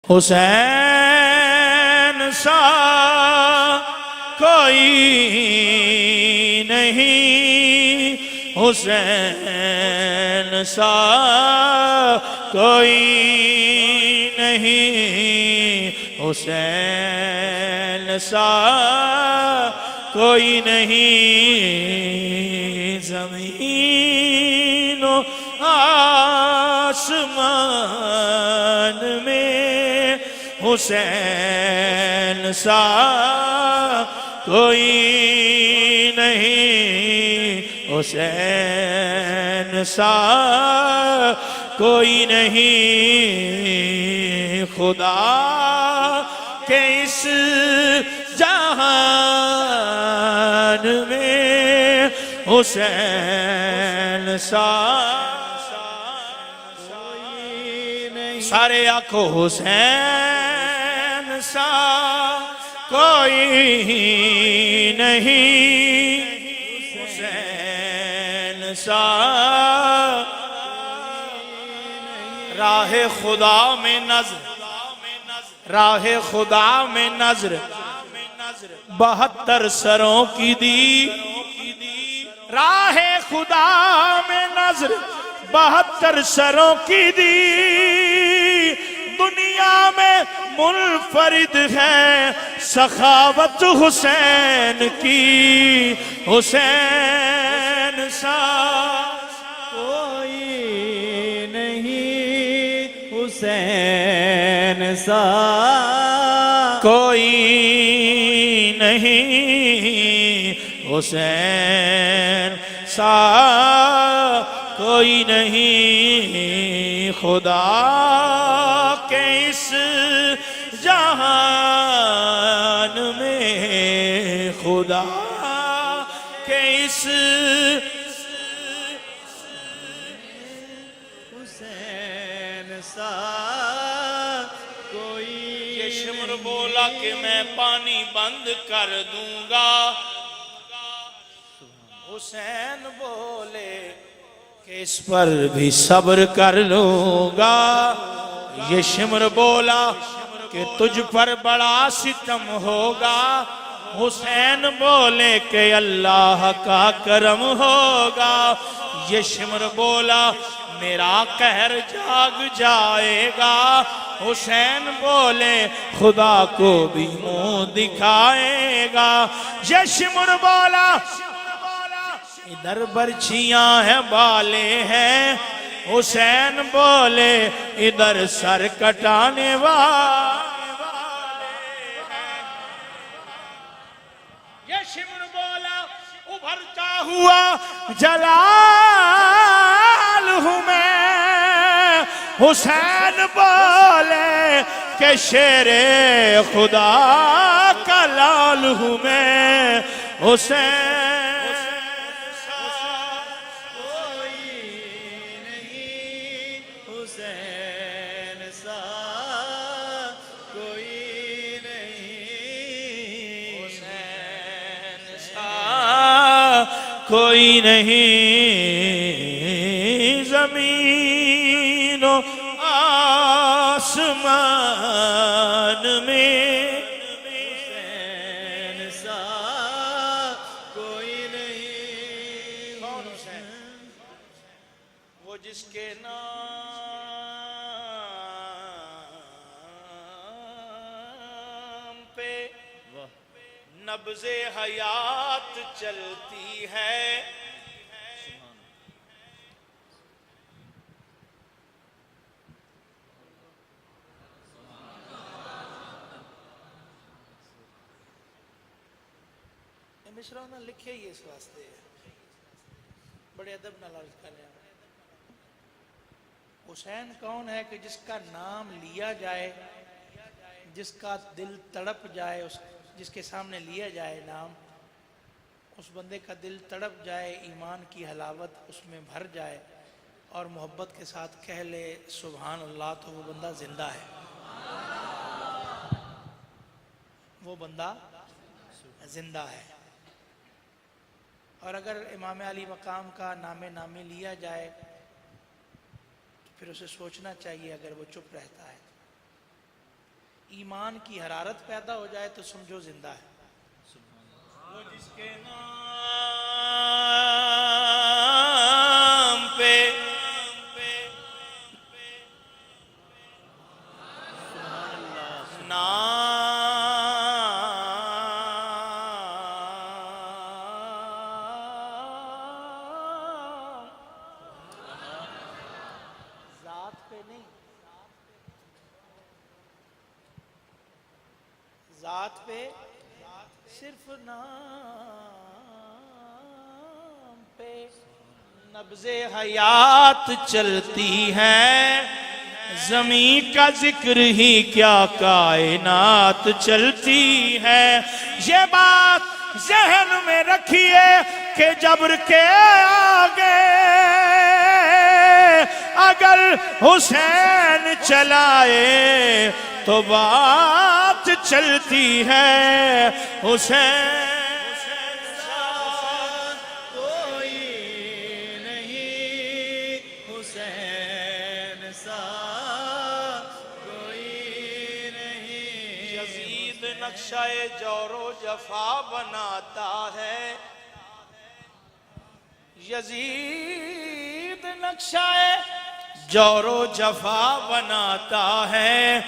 حسین سا کوئی نہیں، حسین سا کوئی نہیں، حسین سا کوئی نہیں، زمین و آسمان میں حسین سا کوئی نہیں، حسین سا کوئی نہیں، خدا کے اس جہان میں حسین سا سارے آنکھوں حسین سا کوئی نہیں، حسین سا راہ خدا میں نظر، راہ خدا میں نظر 72 سروں کی دی، راہ خدا میں نظر 72 سروں کی دی، دنیا میں منفرد ہے سخاوت حسین کی، حسین سا کوئی نہیں، حسین سا کوئی نہیں، حسین سا کوئی نہیں، خدا کے اس جہان میں، خدا کے اس حسین سا کوئی یہ شمر بولا کہ میں پانی بند کر دوں گا، حسین بولے کہ اس پر بھی صبر کر لوں گا، یہ شمر بولا کہ تجھ پر بڑا ستم ہوگا، حسین بولے کہ اللہ کا کرم ہوگا، یہ شمر بولا میرا قہر جاگ جائے گا، حسین بولے خدا کو بھی منہ دکھائے گا، یہ شمر بولا ادھر برچیاں ہیں بالے ہیں، حسین بولے ادھر سر کٹانے والے ہیں، یہ شمر بولا ابھرتا ہوا جلال ہوں میں، حسین بولے کہ شیر خدا کا لال ہوں میں، حسین کوئی نہیں، زمین و آسمان میں حسین سا کوئی نہیں، کون حسین؟ وہ جس کے نام پہ نبض حیات چلتی ہے، مشرا نے لکھے ہی اس واسطے بڑے ادب نال عرض کر رہے ہیں، حسین کون ہے کہ جس کا نام لیا جائے، جس کا دل تڑپ جائے، جس کے سامنے لیا جائے نام، اس بندے کا دل تڑپ جائے، ایمان کی حلاوت اس میں بھر جائے اور محبت کے ساتھ کہہ لے سبحان اللہ، تو وہ بندہ زندہ ہے، وہ بندہ زندہ ہے۔ اور اگر امام علی مقام کا نام نامی لیا جائے تو پھر اسے سوچنا چاہیے، اگر وہ چپ رہتا ہے ایمان کی حرارت پیدا ہو جائے تو سمجھو زندہ ہے. وہ جس کے نام پہ ذات پہ نہیں، ذات پہ صرف نام پہ نبض حیات چلتی ہے. زمین کا ذکر ہی کیا کائنات چلتی ہے. یہ بات ذہن میں رکھیے کہ جبر کے آگے اگر حسین چلائے تو بات چلتی ہے. حسین کوئی نہیں، حسین سا کوئی نہیں. یزید نقشہ جور و جفا بناتا ہے. یزید نقشہ جور و جفا بناتا ہے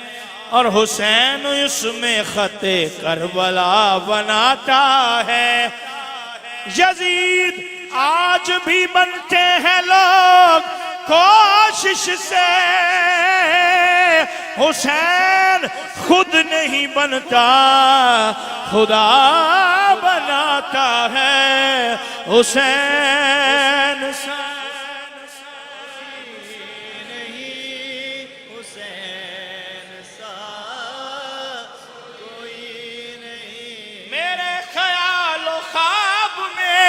اور حسین اس میں خط کربلا بناتا ہے. یزید آج بھی بنتے ہیں لوگ کوشش سے، حسین خود نہیں بنتا، خدا بناتا ہے. حسین نہیں، حسین سا کوئی نہیں. میرے خیال و خواب میں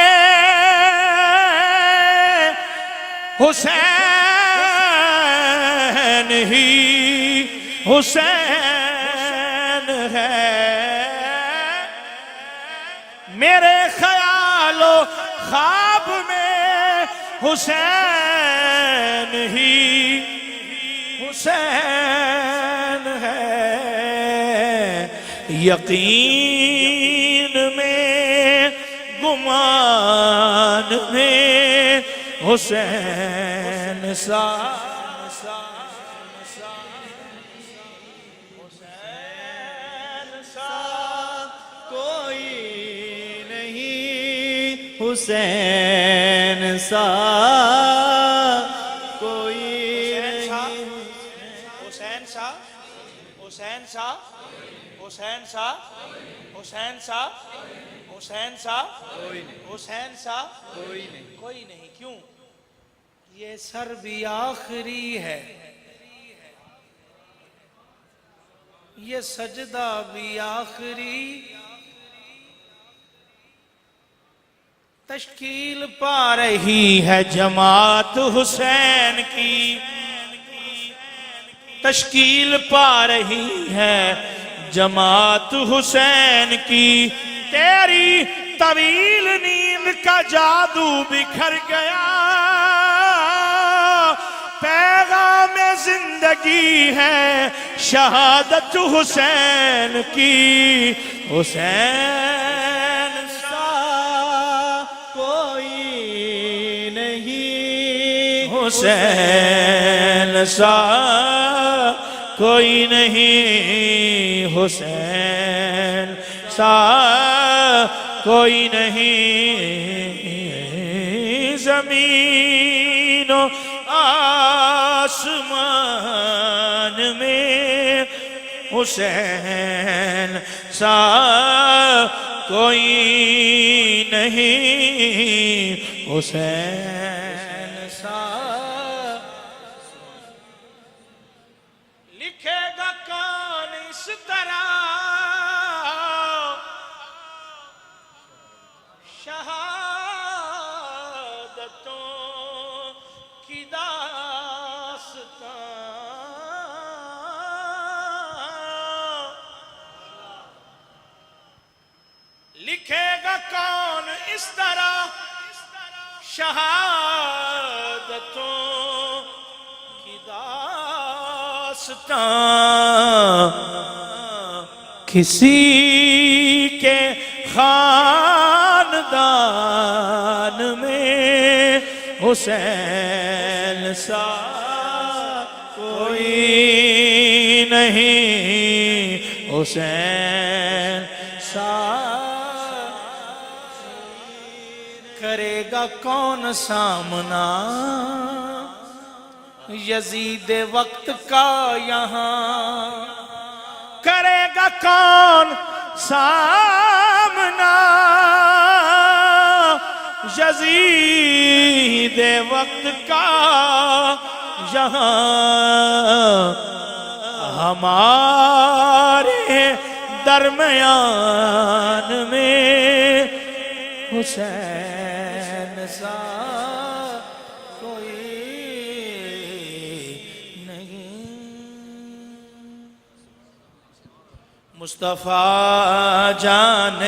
حسین ہی حسین ہے. میرے خیال و خواب میں حسین ہی حسین ہے. یقین میں گمان میں حسین سا کوئی نہیں، حسین سا کوئی نہیں. حسین سا حسین سا حسین سا حسین سا حسین سا حسین سا کوئی نہیں. کوئی نہیں. کیوں؟ یہ سر بھی آخری ہے، یہ سجدہ بھی آخری. تشکیل پا رہی ہے جماعت حسین کی، تشکیل پا رہی ہے جماعت حسین کی. تیری طویل نیند کا جادو بکھر گیا، پیغام زندگی ہے شہادت حسین کی. حسین سا کوئی نہیں، حسین سا کوئی نہیں. حسین سا کوئی نہیں. زمین و آسمان میں حسین سا کوئی نہیں. حسین سا لکھے گا کون اس طرح شہادتوں کی داستان. لکھے گا کون اس طرح شہادتوں کی داستان. کسی کے خاندان میں حسین سا کوئی نہیں، حسین سا کرے گا کون سامنا یزید وقت کا یہاں، کرے گا کون سامنا یزید وقت کا یہاں، ہمارے درمیان میں حسین سا کوئی نہیں۔ مصطفیٰ جان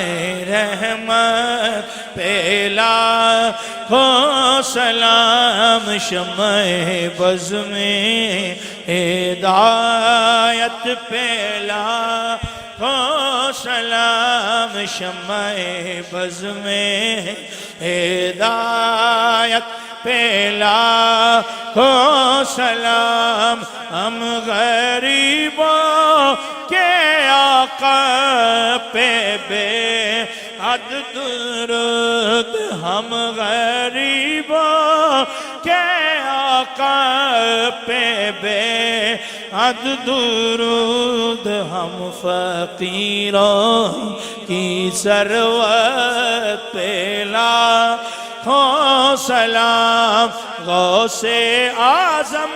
رحمت پیلا ہو سلام، شمع بز میں ہدایت پیلا ہو سلام، شمع بز میں ہدایت پیلا ہو سلام، ہم غریبوں کے آقا پہ بے حد درود، ہم غریبوں کے آقا پہ بے حد درود، ہم فقیروں کی ثروت پہ لاکھوں سلام، غوث اعظم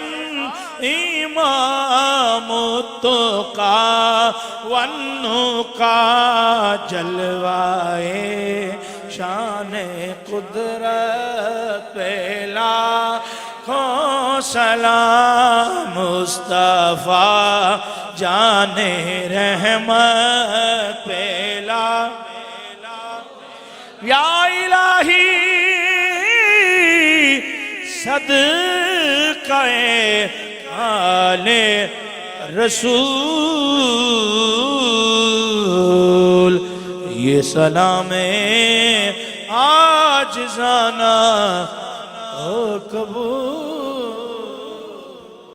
امام التقیٰ والنقیٰ، جلوائے شان قدرت پہ لاکھوں سلام، مصطفیٰ جان رحمت پہ یا الہی صدقہ آل رسول، یہ سلام عاجزانہ قبول